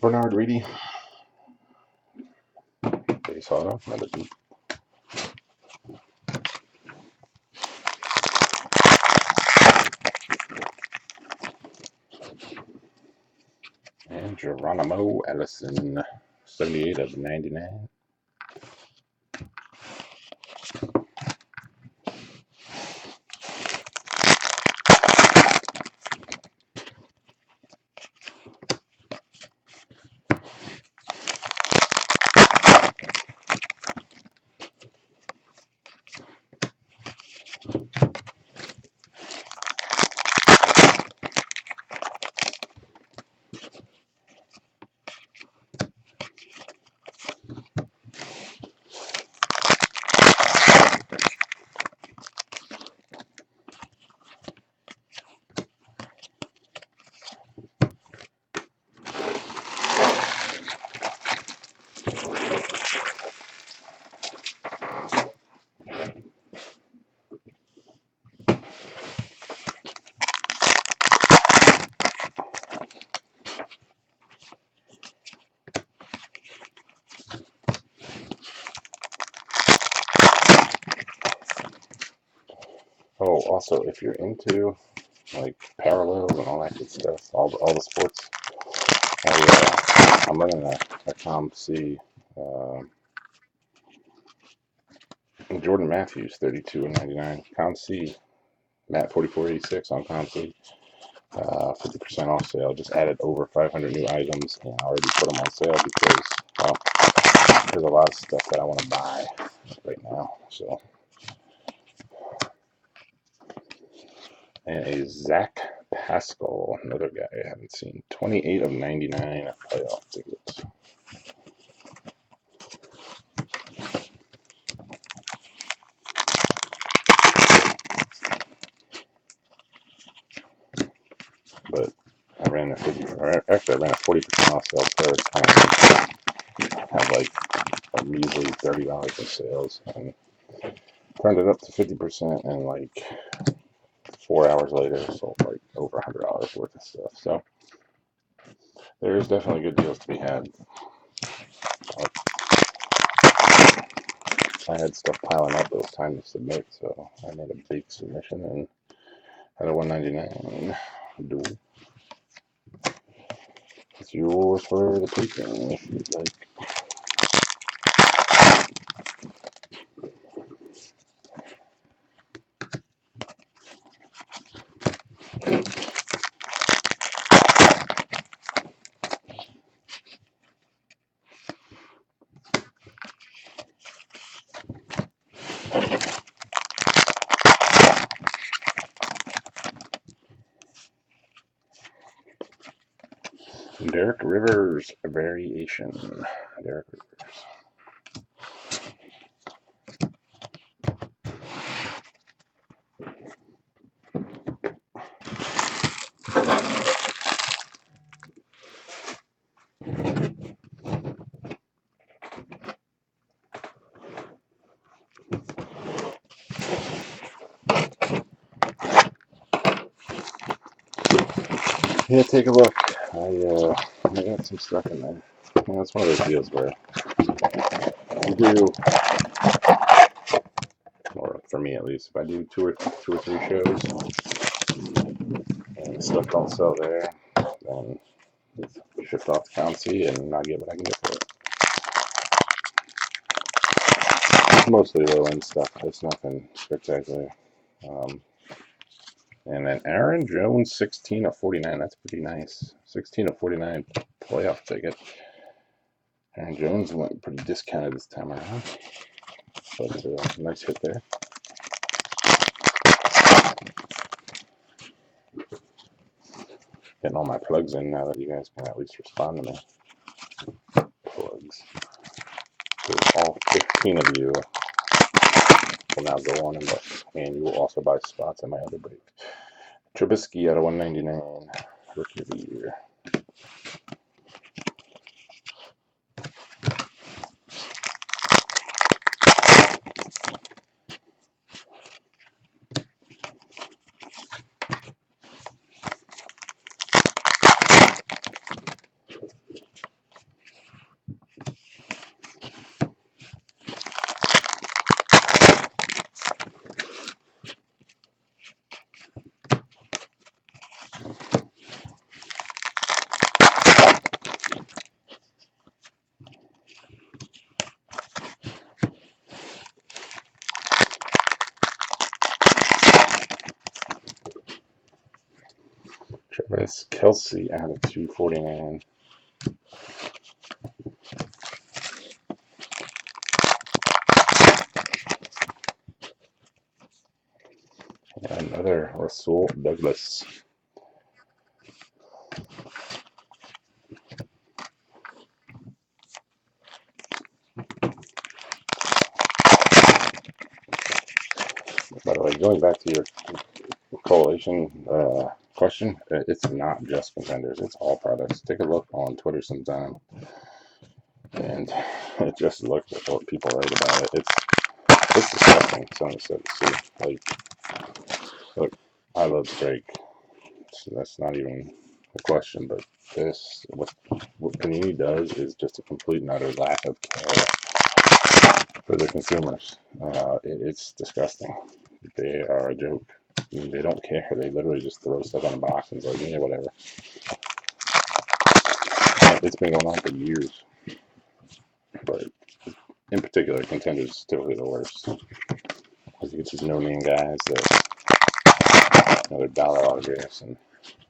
Bernard Reedy. Base auto. Another deep. And Geronimo Ellison. 78 of 99. Oh, also, if you're into like parallels and all that good stuff, all the sports, I'm running a Comp C. Jordan Matthews, 32 and 99. Comp C, matt4486 on Comp C. 50% off sale. Just added over 500 new items and I already put them on sale because, well, there's a lot of stuff that I want to buy right now. So, and a Zach Pascal, another guy I haven't seen. 28 of 99 playoff tickets. But I ran a 40% off sale first. I had like a measly $30 in sales and turned it up to 50% and like 4 hours later sold like over $100 worth of stuff. So there's definitely good deals to be had. I had stuff piling up. It was time to submit, so I made a big submission and had a $199 duel. It's yours for the taking if you'd like. Derek Rivers variation. Derek Rivers. Yeah, take a look. I got some stuff in there. You know, it's one of those deals where you do, or for me at least, if I do two or three shows and stuff don't sell there, then it's shipped off to County and I get what I can get for it. It's mostly low end stuff. It's nothing spectacular. And then Aaron Jones, 16 of 49. That's pretty nice. 16 of 49 playoff ticket. Aaron Jones went pretty discounted this time around, but nice hit there. Getting all my plugs in now that you guys can at least respond to me. Plugs. So all 15 of you will now go on in the, and you will also buy spots in my other break. Trubisky out of 199, rookie of the year. Travis Kelce out of 249. And another Rasul Douglas. By the way, going back to your correlation question, it's not just Contenders, it's all products. Take a look on Twitter sometime and just look at what people write about it. It's disgusting. Some of the stuff you see. Look, I love Drake, so that's not even a question, but this, what Panini does is just a complete and utter lack of care for the consumers. It's disgusting. They are a joke. I mean, they don't care. They literally just throw stuff on a box and it's like, yeah, whatever. It's been going on for years. But in particular, Contenders is typically the worst. Because you get these no-name guys that, you know, they're dollar autographs and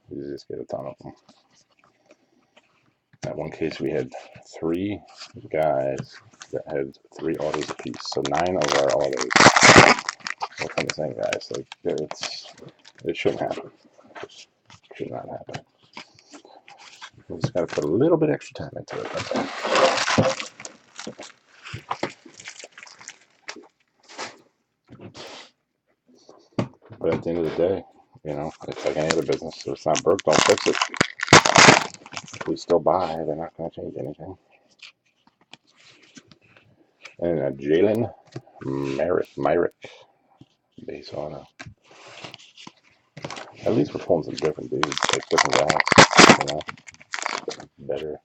you just get a ton of them. At one case, we had 3 guys that had 3 autos apiece. So 9 of our autos were from the same guys. Like, it shouldn't happen. It should not happen. We just got to put a little bit extra time into it. That's all. But at the end of the day, you know, it's like any other business. If it's not broke, don't fix it. If we still buy, they're not going to change anything. And Jalen Myrick, base auto. At least we're pulling some different dudes, like different guys, you know, better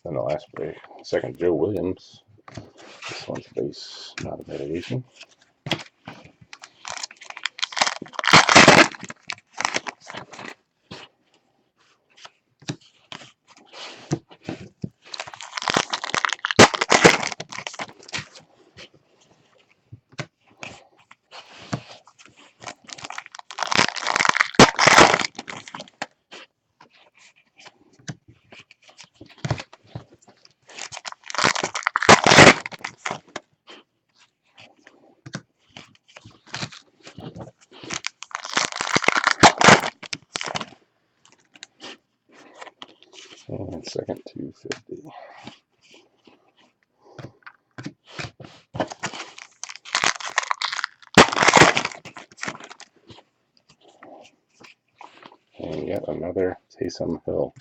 than the last break. Second, Joe Williams. This one's base, not a variation. And second, 250. And yet another Taysom Hill.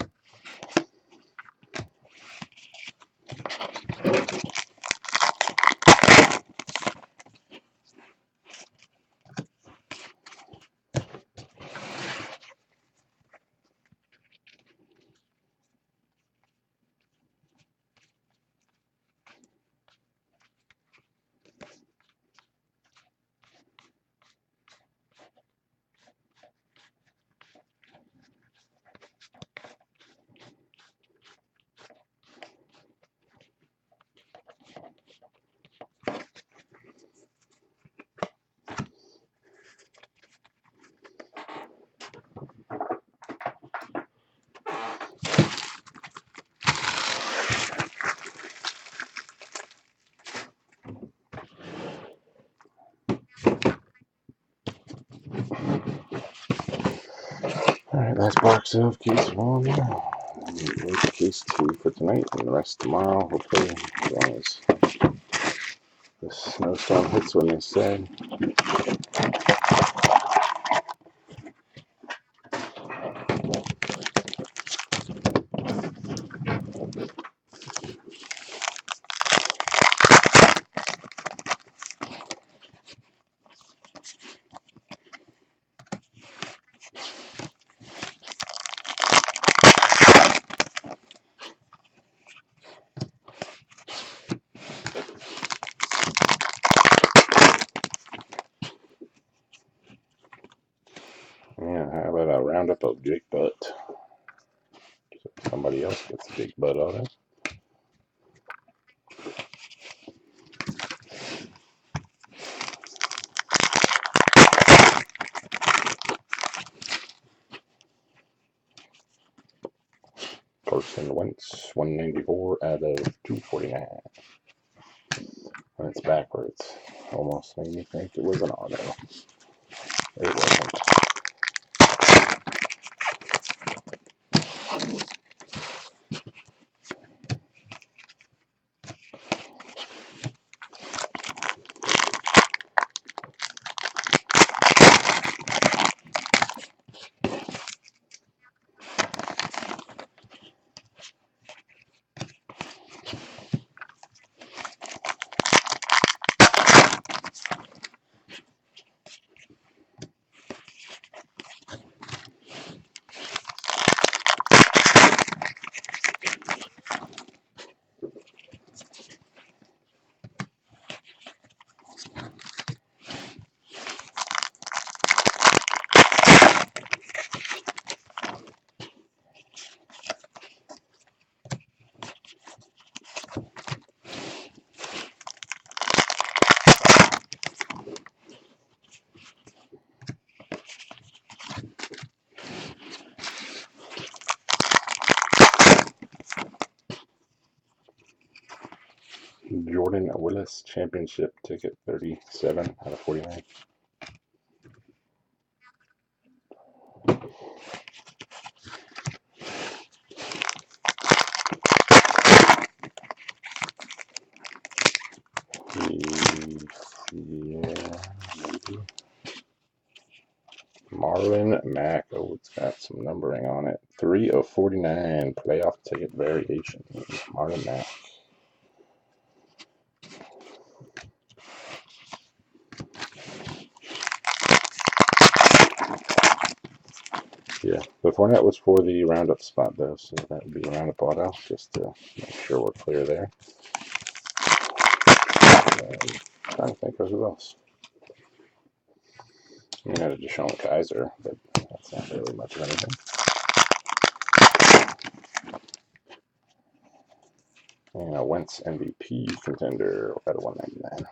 Alright, last box of case 1. Wait case 2 for tonight, and the rest tomorrow, hopefully, as long as the snowstorm hits when they say. Yeah, how about a roundup of Jake Butt? So somebody else gets Jake Butt on it. Carson Wentz, 194 out of 249. When it's backwards, almost made me think it was an auto. It wasn't. Jordan Willis championship ticket, 37 out of 49. Yeah, maybe. Marlon Mack. Oh, it's got some numbering on it. 3 of 49 playoff ticket variation. Marlon Mack. Yeah, the Fournette was for the roundup spot though, so that would be a roundup auto, just to make sure we're clear there. Trying to think of who else. I mean, I had Deshaun Kaiser, but that's not really much of anything. And a Wentz MVP contender at 199.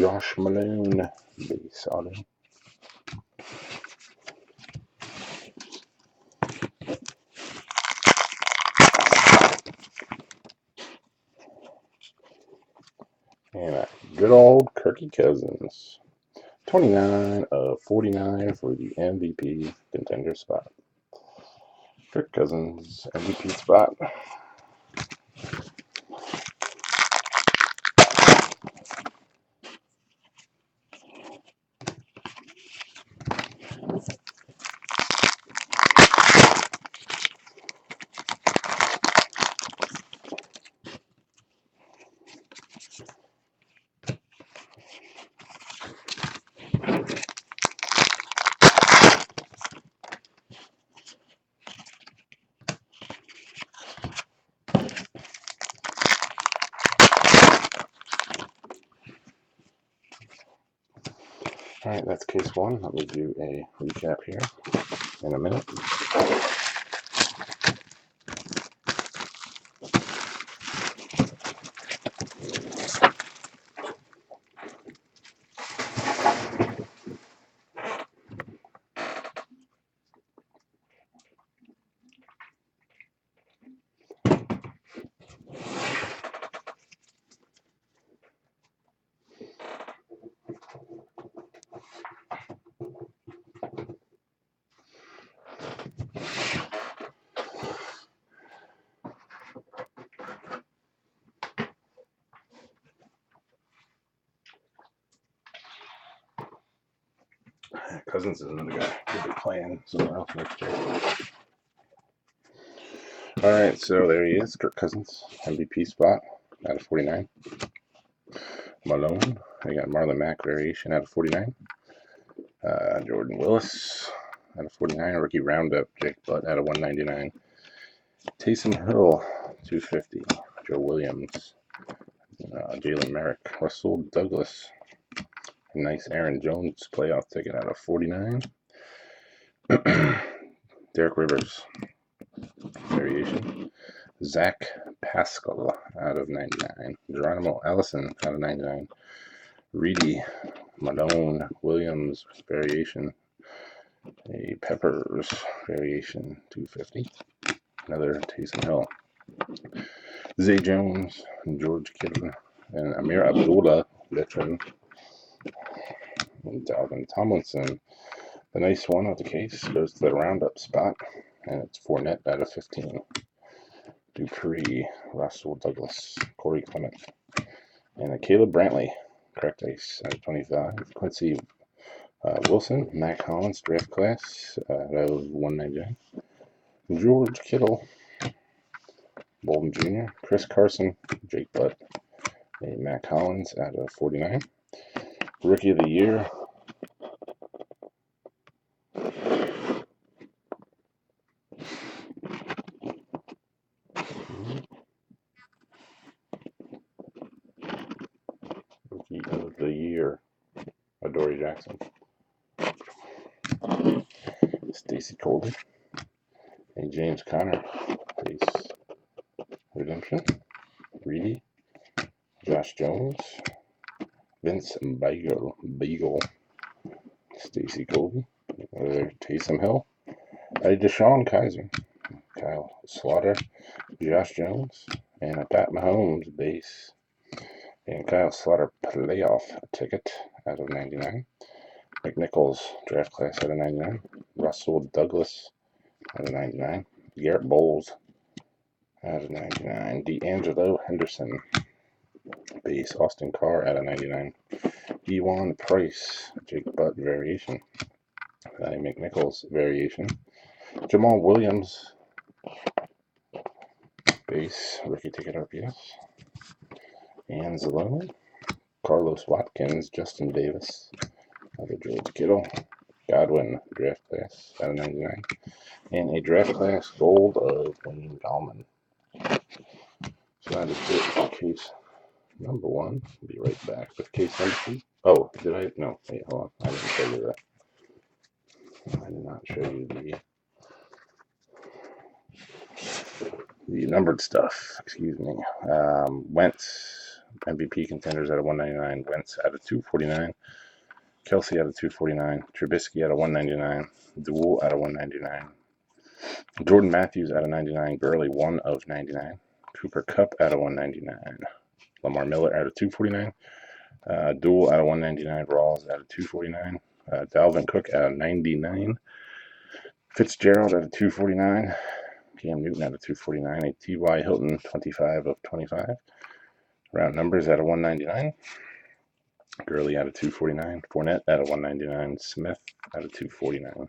Josh Malone, base auto. And a good old Kirky Cousins. 29 of 49 for the MVP contender spot. Kirk Cousins, MVP spot. Alright, that's case one. Let me do a recap here in a minute. Cousins is another guy. We'll be playing somewhere else next year. Alright, so there he is, Kirk Cousins, MVP spot out of 49. Malone, I got Marlon Mack variation out of 49. Jordan Willis out of 49. Rookie roundup, Jake Butt out of 199. Taysom Hill, 250. Joe Williams, Jalen Merrick, Russell Douglas. Nice Aaron Jones playoff ticket out of 49. Derek Rivers variation. Zach Pascal out of 99. Geronimo Allison out of 99. Reedy Malone Williams variation. A Peppers variation 250. Another Taysom Hill. Zay Jones, George Kittle, and Amir Abdullah veteran. And Dalvin Tomlinson. The nice one of the case goes to the roundup spot, and it's Fournette out of 15. Dupree, Russell Douglas, Corey Clement, and a Caleb Brantley, correct ice out of 25. Quincy Wilson, Mac Hollins, draft class out of 199. George Kittle, Bolden Jr., Chris Carson, Jake Butt, a Mac Hollins out of 49. Rookie of the year, Adoree Jackson. Stacy Colby, and James Conner, base redemption. Reedy, Josh Jones, Vince Beagle, Stacy Colby, Taysom Hill, Deshaun Kaiser, Kyle Slaughter, Josh Jones, and a Pat Mahomes base, and Kyle Slaughter playoff ticket out of 99. McNichols draft class out of 99. Russell Douglas out of 99. Garrett Bowles out of 99. D'Angelo Henderson base. Austin Carr out of 99. Ewan Price, Jake Butt variation. McNichols variation. Jamal Williams base. Rookie ticket RPS. And Zalone. Carlos Watkins, Justin Davis out of George Kittle. Godwin draft class out of 99. And a draft class gold of Wayne Gallman. So that is it for case number one. I'll be right back with case number two. Oh, did I? No, wait, hold on. I didn't show you that. I did not show you the numbered stuff. Excuse me. Wentz, MVP contenders out of 199. Wentz out of 249. Kelsey out of 249. Trubisky out of 199. Duel out of 199. Jordan Matthews out of 99. Gurley 1 of 99. Cooper Kupp out of 199. Lamar Miller out of 249. Duel out of 199. Rawls out of 249. Dalvin Cook out of 99. Fitzgerald out of 249. Cam Newton out of 249. A T.Y. Hilton 25 of 25. Round numbers out of 199. Gurley out of 249. Fournette out of 199. Smith out of 249.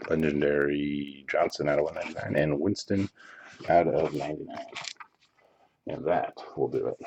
Legendary Johnson out of 199. And Winston out of 99. And that will do it.